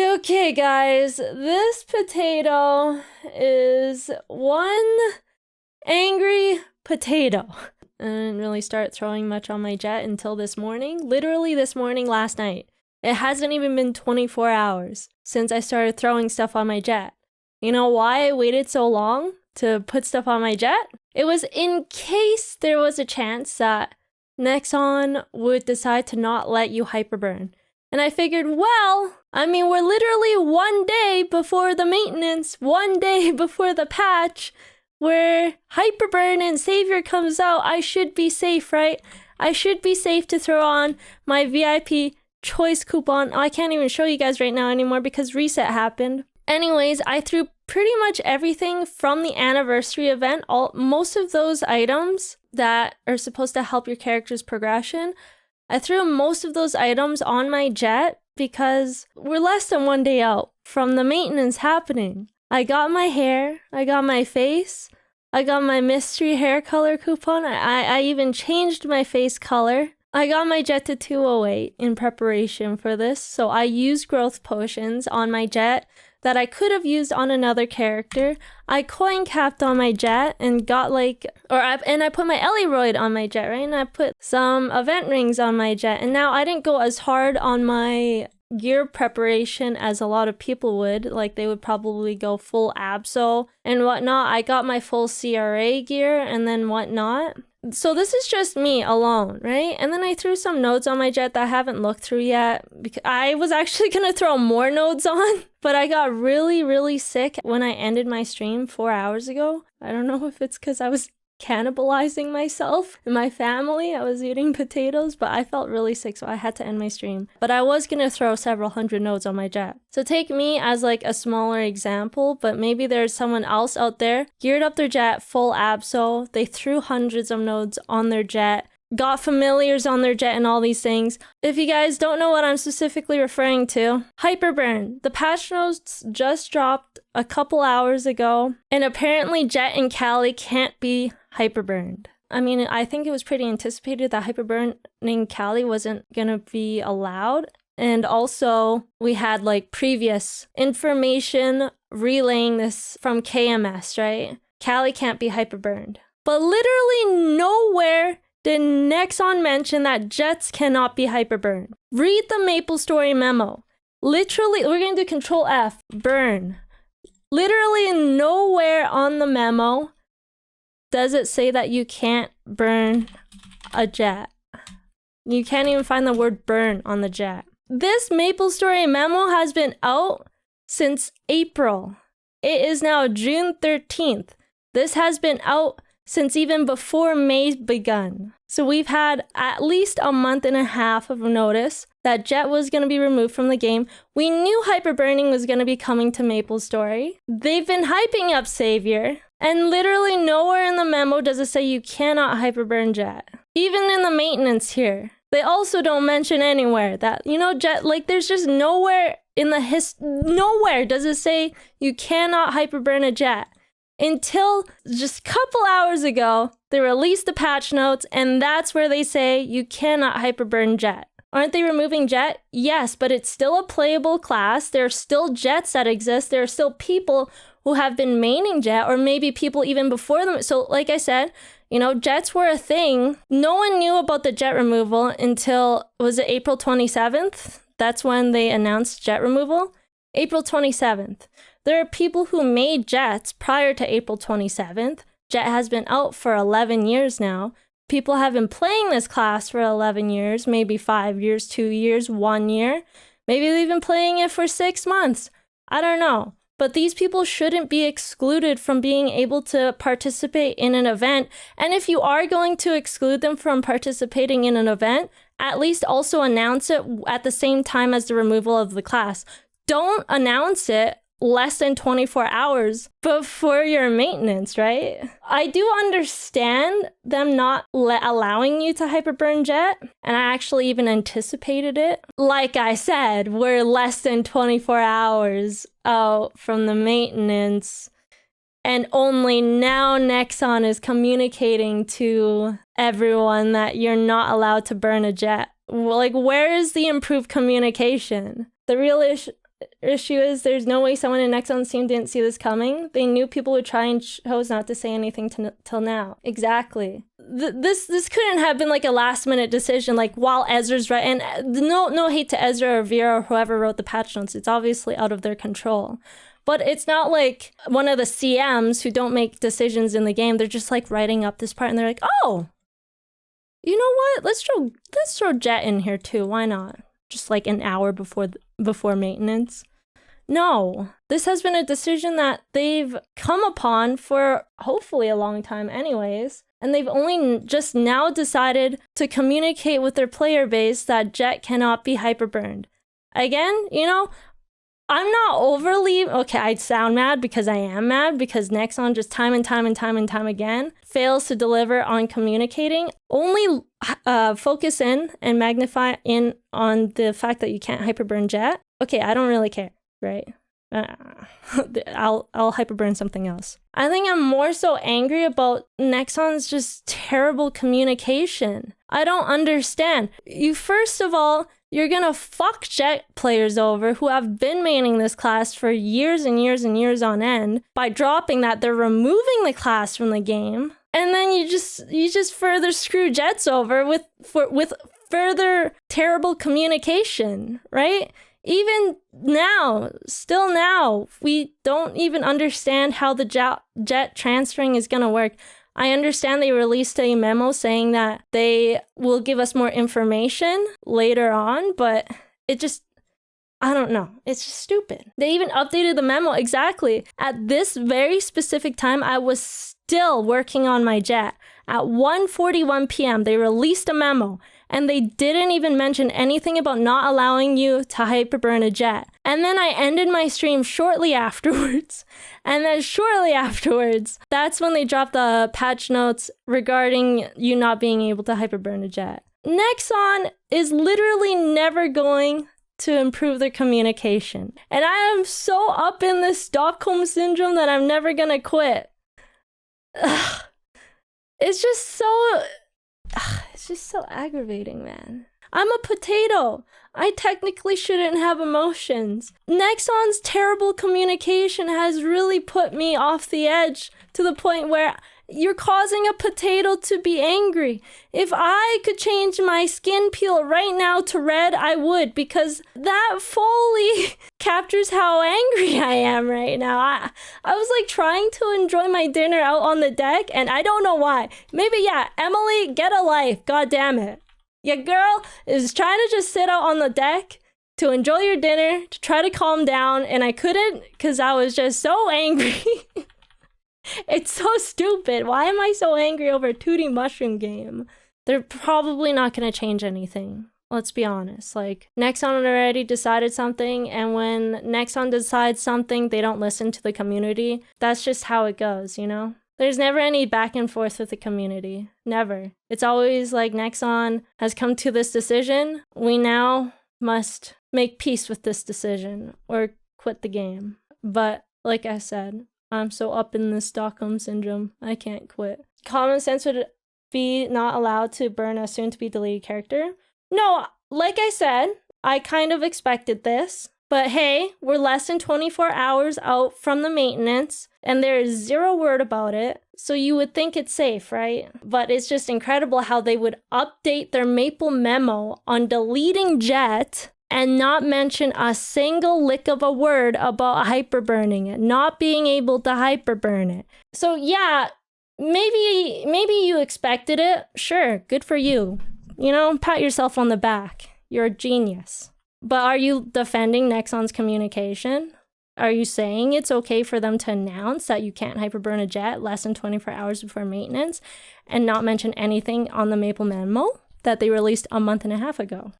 Okay, guys, this potato is one angry potato. I didn't really start throwing much on my jet until this morning. Literally this morning, last night. It hasn't even been 24 hours since I started throwing stuff on my jet. You know why I waited so long to put stuff on my jet? It was in case there was a chance that Nexon would decide to not let you hyperburn. And I figured, well, I mean, we're literally one day before the maintenance, one day before the patch, where Hyperburn and Savior comes out. I should be safe, right? I should be safe to throw on my VIP choice coupon. I can't even show you guys right now anymore because reset happened. Anyways, I threw pretty much everything from the anniversary event, most of those items that are supposed to help your character's progression. I threw most of those items on my jet because we're less than one day out from the maintenance happening. I got my hair, I got my face, I got my mystery hair color coupon, I even changed my face color. I got my jet to 208 in preparation for this, so I used growth potions on my jet that I could have used on another character. I coin capped on my jet and got I put my Elleroid on my jet, right? And I put some event rings on my jet. And now I didn't go as hard on my gear preparation as a lot of people would. Like they would probably go full Absol and whatnot. I got my full CRA gear and then whatnot. So this is just me alone, right? And then I threw some nodes on my jet that I haven't looked through yet. Because I was actually going to throw more nodes on, but I got really, really sick when I ended my stream 4 hours ago. I don't know if it's because I was cannibalizing myself and my family. I was eating potatoes, but I felt really sick, so I had to end my stream. But I was going to throw several hundred nodes on my jet. So take me as like a smaller example, but maybe there's someone else out there, geared up their jet full Absol, they threw hundreds of nodes on their jet, got familiars on their jet and all these things. If you guys don't know what I'm specifically referring to, Hyperburn. The patch notes just dropped a couple hours ago, and apparently Jet and Callie can't be hyperburned. I mean, I think it was pretty anticipated that hyperburning Callie wasn't gonna be allowed. And also, we had like previous information relaying this from KMS, right? Callie can't be hyperburned. But literally nowhere did Nexon mention that jets cannot be hyperburned. Read the MapleStory memo. Literally, we're going to do Control F, burn. Literally nowhere on the memo does it say that you can't burn a jet. You can't even find the word burn on the jet. This MapleStory memo has been out since April. It is now June 13th. This has been out since even before May begun. So we've had at least a month and a half of notice that Jet was going to be removed from the game. We knew hyperburning was going to be coming to MapleStory. They've been hyping up Savior, and literally nowhere in the memo does it say you cannot hyperburn Jet. Even in the maintenance here, they also don't mention anywhere that, you know, Jet, like there's just nowhere in the nowhere does it say you cannot hyperburn a Jet. Until just a couple hours ago, they released the patch notes, and that's where they say you cannot hyperburn Jet. Aren't they removing Jet? Yes, but it's still a playable class. There are still Jets that exist. There are still people who have been maining Jet, or maybe people even before them. So like I said, you know, Jets were a thing. No one knew about the Jet removal until, was it April 27th? That's when they announced Jet removal. April 27th. There are people who made Jets prior to April 27th. Jet has been out for 11 years now. People have been playing this class for 11 years, maybe 5 years, 2 years, 1 year. Maybe they've been playing it for 6 months. I don't know. But these people shouldn't be excluded from being able to participate in an event. And if you are going to exclude them from participating in an event, at least also announce it at the same time as the removal of the class. Don't announce it less than 24 hours before your maintenance, right? I do understand them not allowing you to hyperburn Jet, and I actually even anticipated it. Like I said, we're less than 24 hours out from the maintenance, and only now Nexon is communicating to everyone that you're not allowed to burn a Jet. Like, where is the improved communication? The real issue... issue is there's no way someone in Nexon's team didn't see this coming. They knew people would try and chose not to say anything till now. Exactly. This couldn't have been like a last minute decision, like while Ezra's right. And no hate to Ezra or Vera or whoever wrote the patch notes. It's obviously out of their control. But it's not like one of the CMs who don't make decisions in the game. They're just like writing up this part and they're like, oh, you know what? Let's throw Jet in here too. Why not? Just like an hour before maintenance. No, this has been a decision that they've come upon for hopefully a long time anyways. And they've only just now decided to communicate with their player base that Jet cannot be hyperburned. Again, you know, I'm not overly, okay, I'd sound mad because I am mad because Nexon just time and time again fails to deliver on communicating. Only focus in and magnify in on the fact that you can't hyperburn Jet. Okay, I don't really care, right? I'll hyperburn something else. I think I'm more so angry about Nexon's just terrible communication. I don't understand. You first of all, you're gonna fuck Jet players over who have been maining this class for years and years and years on end by dropping that. They're removing the class from the game, and then you just further screw Jets over with further terrible communication, right? Even now, still now, we don't even understand how the Jet transferring is gonna work. I understand they released a memo saying that they will give us more information later on, but it just, I don't know. It's just stupid. They even updated the memo exactly. At this very specific time, I was still working on my Jet. At 1:41 p.m., they released a memo, and they didn't even mention anything about not allowing you to hyperburn a Jet. And then I ended my stream shortly afterwards. And then shortly afterwards, that's when they dropped the patch notes regarding you not being able to hyperburn a Jet. Nexon is literally never going to improve their communication. And I am so up in this Stockholm syndrome that I'm never gonna quit. Ugh. It's just so aggravating, man. I'm a potato. I technically shouldn't have emotions. Nexon's terrible communication has really put me off the edge to the point where you're causing a potato to be angry. If I could change my skin peel right now to red, I would, because that fully captures how angry I am right now. I was like trying to enjoy my dinner out on the deck, and I don't know why. Maybe, yeah, Emily, get a life. God damn it. Your girl is trying to just sit out on the deck to enjoy your dinner, to try to calm down, and I couldn't because I was just so angry. It's so stupid. Why am I so angry over a 2D mushroom game? They're probably not going to change anything. Let's be honest. Like, Nexon already decided something, and when Nexon decides something, they don't listen to the community. That's just how it goes, you know? There's never any back and forth with the community. Never. It's always like, Nexon has come to this decision. We now must make peace with this decision or quit the game. But like I said, I'm so up in the Stockholm syndrome, I can't quit. Common sense would be not allowed to burn a soon-to-be deleted character. No, like I said, I kind of expected this. But hey, we're less than 24 hours out from the maintenance, and there is zero word about it, so you would think it's safe, right? But it's just incredible how they would update their Maple memo on deleting Jet and not mention a single lick of a word about hyperburning it, not being able to hyperburn it. So yeah, maybe you expected it. Sure, good for you. You know, pat yourself on the back. You're a genius. But are you defending Nexon's communication? Are you saying it's okay for them to announce that you can't hyperburn a Jet less than 24 hours before maintenance and not mention anything on the Maple memo that they released a month and a half ago?